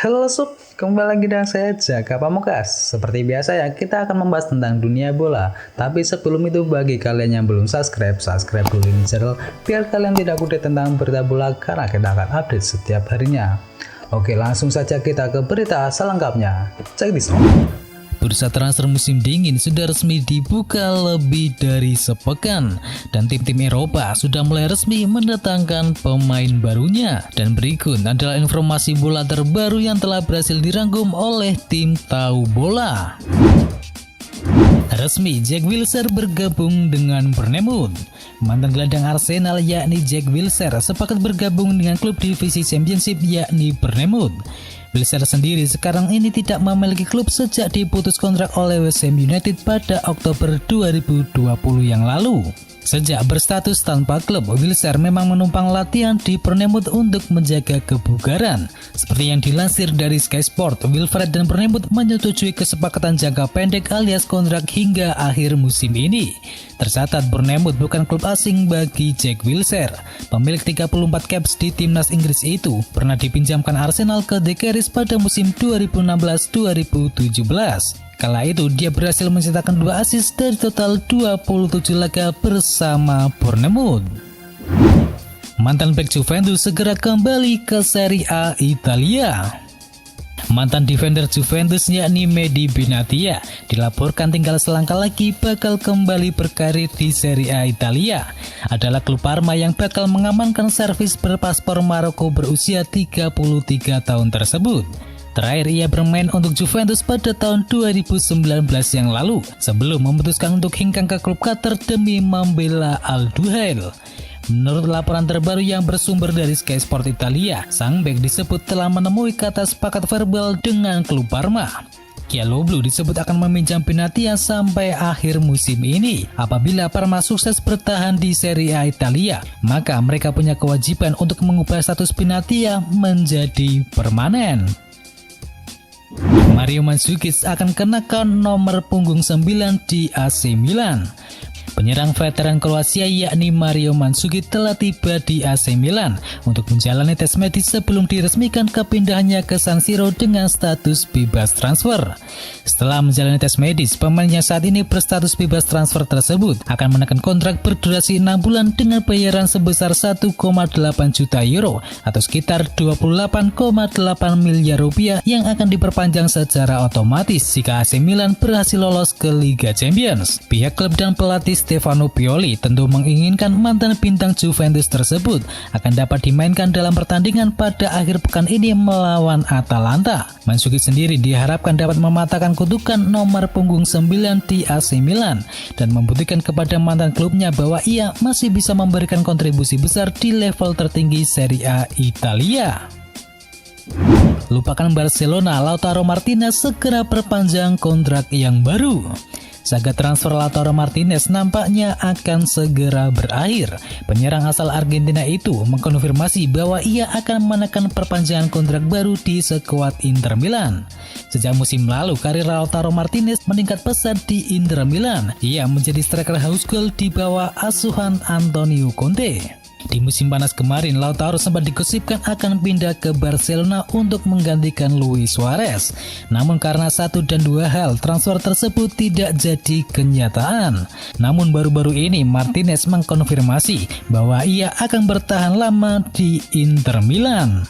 Halo Sob, kembali lagi dengan saya Jaka Pamungkas. Seperti biasa ya, kita akan membahas tentang dunia bola. Tapi sebelum itu, bagi kalian yang belum subscribe dulu ini channel biar kalian tidak update tentang berita bola karena kita akan update setiap harinya. Oke, langsung saja kita ke berita selengkapnya. Check this out. Bursa transfer musim dingin sudah resmi dibuka lebih dari sepekan dan tim-tim Eropa sudah mulai resmi mendatangkan pemain barunya. Dan berikut adalah informasi bola terbaru yang telah berhasil dirangkum oleh tim Tahu Bola. Resmi, Jack Wilshere bergabung dengan Bournemouth. Mantan gelandang Arsenal yakni Jack Wilshere sepakat bergabung dengan klub divisi Championship yakni Bournemouth. Wilshere sendiri sekarang ini tidak memiliki klub sejak diputus kontrak oleh West Ham United pada Oktober 2020 yang lalu. Sejak berstatus tanpa klub, Wilshere memang menumpang latihan di Bournemouth untuk menjaga kebugaran. Seperti yang dilansir dari Sky Sport, Wilfred dan Bournemouth menyetujui kesepakatan jangka pendek alias kontrak hingga akhir musim ini. Tercatat Bournemouth bukan klub asing bagi Jack Wilshere. Pemilik 34 caps di timnas Inggris itu pernah dipinjamkan Arsenal ke The Gunners pada musim 2016-2017. Kala itu dia berhasil mencetakkan 2 assist dari total 27 laga bersama Bournemouth. Mantan bek Juventus segera kembali ke Serie A Italia. Mantan defender Juventus yakni Mehdi Benatia dilaporkan tinggal selangkah lagi bakal kembali berkarir di Serie A Italia. Adalah klub Parma yang bakal mengamankan servis berpaspor Maroko berusia 33 tahun tersebut. Terakhir ia bermain untuk Juventus pada tahun 2019 yang lalu sebelum memutuskan untuk hengkang ke klub Qatar demi membela Al Duhail. Menurut laporan terbaru yang bersumber dari Sky Sport Italia, sang bek disebut telah menemui kata sepakat verbal dengan klub Parma. Calciopoli disebut akan meminjam Benatia sampai akhir musim ini. Apabila Parma sukses bertahan di Serie A Italia, maka mereka punya kewajiban untuk mengubah status Benatia menjadi permanen. Mario Mandzukic akan kenakan nomor punggung 9 di AC Milan. Penyerang veteran Kroasia yakni Mario Mandzukic telah tiba di AC Milan untuk menjalani tes medis sebelum diresmikan kepindahannya ke San Siro dengan status bebas transfer. Setelah menjalani tes medis, pemain yang saat ini berstatus bebas transfer tersebut akan menekan kontrak berdurasi 6 bulan dengan bayaran sebesar 1,8 juta euro atau sekitar 28,8 miliar rupiah yang akan diperpanjang secara otomatis jika AC Milan berhasil lolos ke Liga Champions. Pihak klub dan pelatih Stefano Pioli tentu menginginkan mantan bintang Juventus tersebut akan dapat dimainkan dalam pertandingan pada akhir pekan ini melawan Atalanta. Mandzukic sendiri diharapkan dapat mematahkan kutukan nomor punggung 9 di AC Milan dan membuktikan kepada mantan klubnya bahwa ia masih bisa memberikan kontribusi besar di level tertinggi Serie A Italia. Lupakan Barcelona, Lautaro Martinez segera perpanjang kontrak yang baru. Saga transfer Lautaro Martinez nampaknya akan segera berakhir. Penyerang asal Argentina itu mengkonfirmasi bahwa ia akan menekan perpanjangan kontrak baru di skuad Inter Milan. Sejak musim lalu, karir Lautaro Martinez meningkat pesat di Inter Milan. Ia menjadi striker haus gol di bawah asuhan Antonio Conte. Di musim panas kemarin, Lautaro sempat digosipkan akan pindah ke Barcelona untuk menggantikan Luis Suarez. Namun karena 1 dan 2 hal, transfer tersebut tidak jadi kenyataan. Namun baru-baru ini Martinez mengkonfirmasi bahwa ia akan bertahan lama di Inter Milan.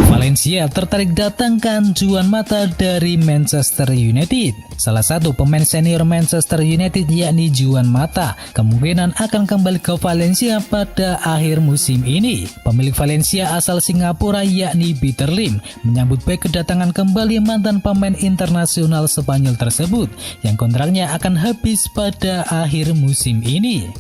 Valencia tertarik datangkan Juan Mata dari Manchester United. Salah satu pemain senior Manchester United yakni Juan Mata kemungkinan akan kembali ke Valencia pada akhir musim ini. Pemilik Valencia asal Singapura yakni Peter Lim menyambut baik kedatangan kembali mantan pemain internasional Spanyol tersebut yang kontraknya akan habis pada akhir musim ini.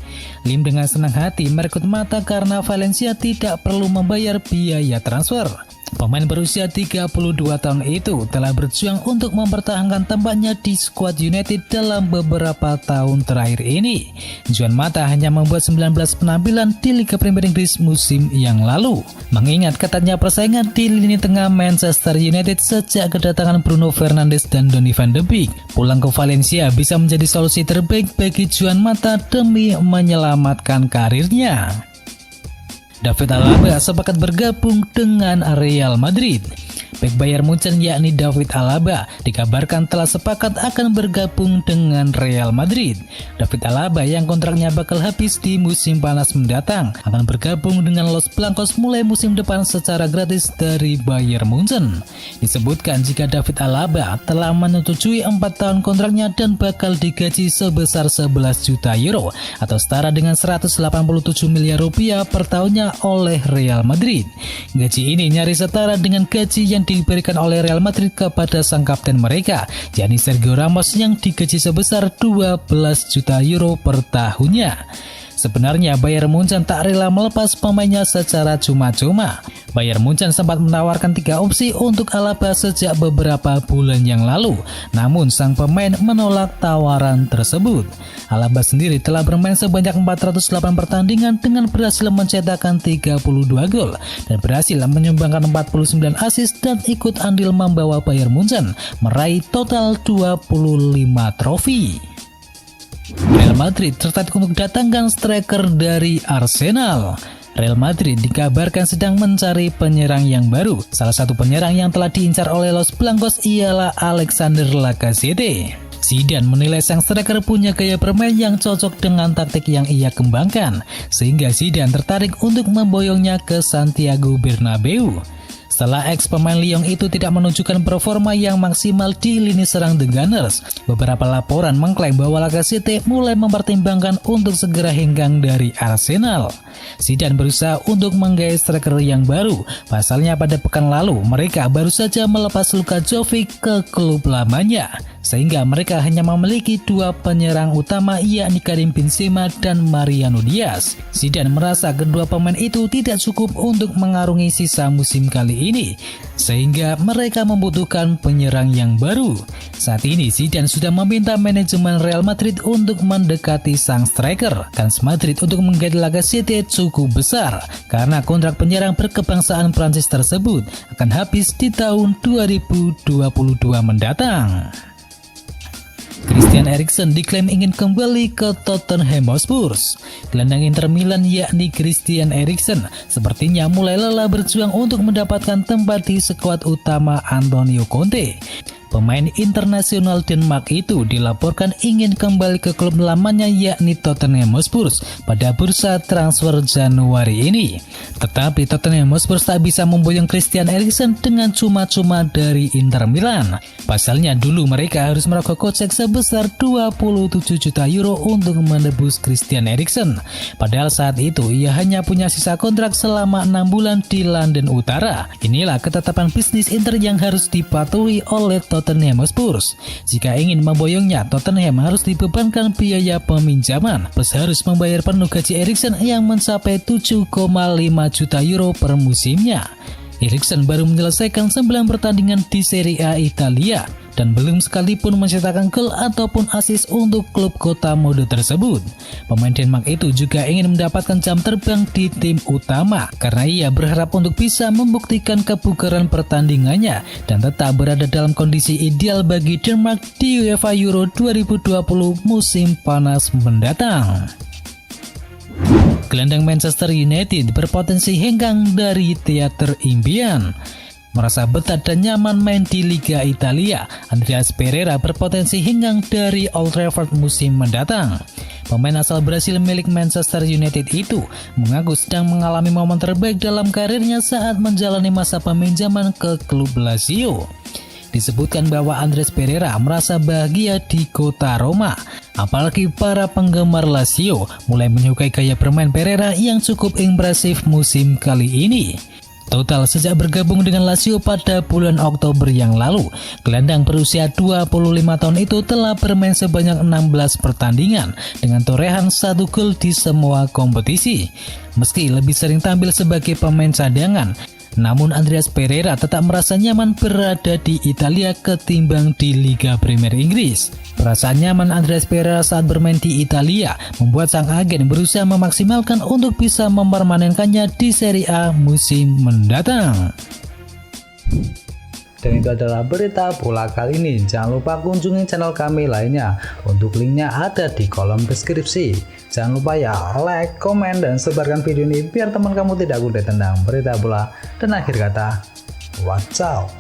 Lim dengan senang hati merekrut Mata karena Valencia tidak perlu membayar biaya transfer. Pemain berusia 32 tahun itu telah berjuang untuk mempertahankan tempatnya di skuad United dalam beberapa tahun terakhir ini. Juan Mata hanya membuat 19 penampilan di Liga Premier Inggris musim yang lalu. Mengingat ketatnya persaingan di lini tengah Manchester United sejak kedatangan Bruno Fernandes dan Donny van de Beek, pulang ke Valencia bisa menjadi solusi terbaik bagi Juan Mata demi menyelamatkan karirnya. David Alaba sepakat bergabung dengan Real Madrid. Bek Bayern Munchen yakni David Alaba dikabarkan telah sepakat akan bergabung dengan Real Madrid. David Alaba yang kontraknya bakal habis di musim panas mendatang akan bergabung dengan Los Blancos mulai musim depan secara gratis dari Bayern Munchen. Disebutkan jika David Alaba telah menyetujui 4 tahun kontraknya dan bakal digaji sebesar 11 juta euro atau setara dengan 187 miliar rupiah per tahunnya oleh Real Madrid. Gaji ini nyaris setara dengan gaji yang diberikan oleh Real Madrid kepada sang kapten mereka, yakni Sergio Ramos yang digaji sebesar 12 juta euro per tahunnya. Sebenarnya Bayern Munchen tak rela melepas pemainnya secara cuma-cuma. Bayern Munchen sempat menawarkan 3 opsi untuk Alaba sejak beberapa bulan yang lalu, namun sang pemain menolak tawaran tersebut. Alaba sendiri telah bermain sebanyak 408 pertandingan dengan berhasil mencetakkan 32 gol dan berhasil menyumbangkan 49 assist dan ikut andil membawa Bayern Munchen meraih total 25 trofi. Real Madrid tertarik untuk datangkan striker dari Arsenal. Real Madrid dikabarkan sedang mencari penyerang yang baru. Salah satu penyerang yang telah diincar oleh Los Blancos ialah Alexander Lacazette. Zidane menilai sang striker punya gaya bermain yang cocok dengan taktik yang ia kembangkan, sehingga Zidane tertarik untuk memboyongnya ke Santiago Bernabeu. Setelah ex pemain Lyon itu tidak menunjukkan performa yang maksimal di lini serang The Gunners, beberapa laporan mengklaim bahwa Lacazette mulai mempertimbangkan untuk segera hengkang dari Arsenal. Zidane berusaha untuk menggait striker yang baru. Pasalnya pada pekan lalu mereka baru saja melepas Luka Jovic ke klub lamanya, sehingga mereka hanya memiliki 2 penyerang utama yakni Karim Benzema dan Mariano Diaz. Zidane merasa kedua pemain itu tidak cukup untuk mengarungi sisa musim kali ini, sehingga mereka membutuhkan penyerang yang baru. Saat ini Zidane sudah meminta manajemen Real Madrid untuk mendekati sang striker. Kans Madrid untuk menggait Lacazette cukup besar karena kontrak penyerang berkebangsaan Prancis tersebut akan habis di tahun 2022 mendatang. Christian Eriksen diklaim ingin kembali ke Tottenham Hotspur. Gelandang Inter Milan yakni Christian Eriksen sepertinya mulai lelah berjuang untuk mendapatkan tempat di skuad utama Antonio Conte. Pemain internasional Denmark itu dilaporkan ingin kembali ke klub lamanya yakni Tottenham Hotspur pada bursa transfer Januari ini. Tetapi Tottenham Hotspur tak bisa memboyong Christian Eriksen dengan cuma-cuma dari Inter Milan. Pasalnya dulu mereka harus merogoh kocek sebesar 27 juta euro untuk menebus Christian Eriksen. Padahal saat itu ia hanya punya sisa kontrak selama 6 bulan di London Utara. Inilah ketetapan bisnis Inter yang harus dipatuhi oleh Tottenham Hotspur. Jika ingin memboyongnya, Tottenham harus dibebankan biaya peminjaman plus harus membayar penuh gaji Eriksen yang mencapai 7,5 juta euro per musimnya. Eriksen baru menyelesaikan 9 pertandingan di Serie A Italia dan belum sekalipun mencetakkan gol ataupun assist untuk klub kota mode tersebut. Pemain Denmark itu juga ingin mendapatkan jam terbang di tim utama karena ia berharap untuk bisa membuktikan kebugaran pertandingannya dan tetap berada dalam kondisi ideal bagi Denmark di UEFA Euro 2020 musim panas mendatang. Gelandang Manchester United berpotensi hengkang dari teater impian. Merasa betah dan nyaman main di Liga Italia, Andreas Pereira berpotensi hengkang dari Old Trafford musim mendatang. Pemain asal Brasil milik Manchester United itu mengaku sedang mengalami momen terbaik dalam karirnya saat menjalani masa peminjaman ke klub Lazio. Disebutkan bahwa Andreas Pereira merasa bahagia di kota Roma. Apalagi para penggemar Lazio mulai menyukai gaya bermain Pereira yang cukup impresif musim kali ini. Total sejak bergabung dengan Lazio pada bulan Oktober yang lalu, gelandang berusia 25 tahun itu telah bermain sebanyak 16 pertandingan dengan torehan 1 gol di semua kompetisi. Meski lebih sering tampil sebagai pemain cadangan, namun Andreas Pereira tetap merasa nyaman berada di Italia ketimbang di Liga Premier Inggris. Perasaan nyaman Andreas Pereira saat bermain di Italia membuat sang agen berusaha memaksimalkan untuk bisa mempermanenkannya di Serie A musim mendatang. Dan itu adalah berita bola kali ini. Jangan lupa kunjungi channel kami lainnya. Untuk linknya ada di kolom deskripsi. Jangan lupa ya like, komen, dan sebarkan video ini biar teman kamu tidak kudet tentang berita bola. Dan akhir kata, watch out.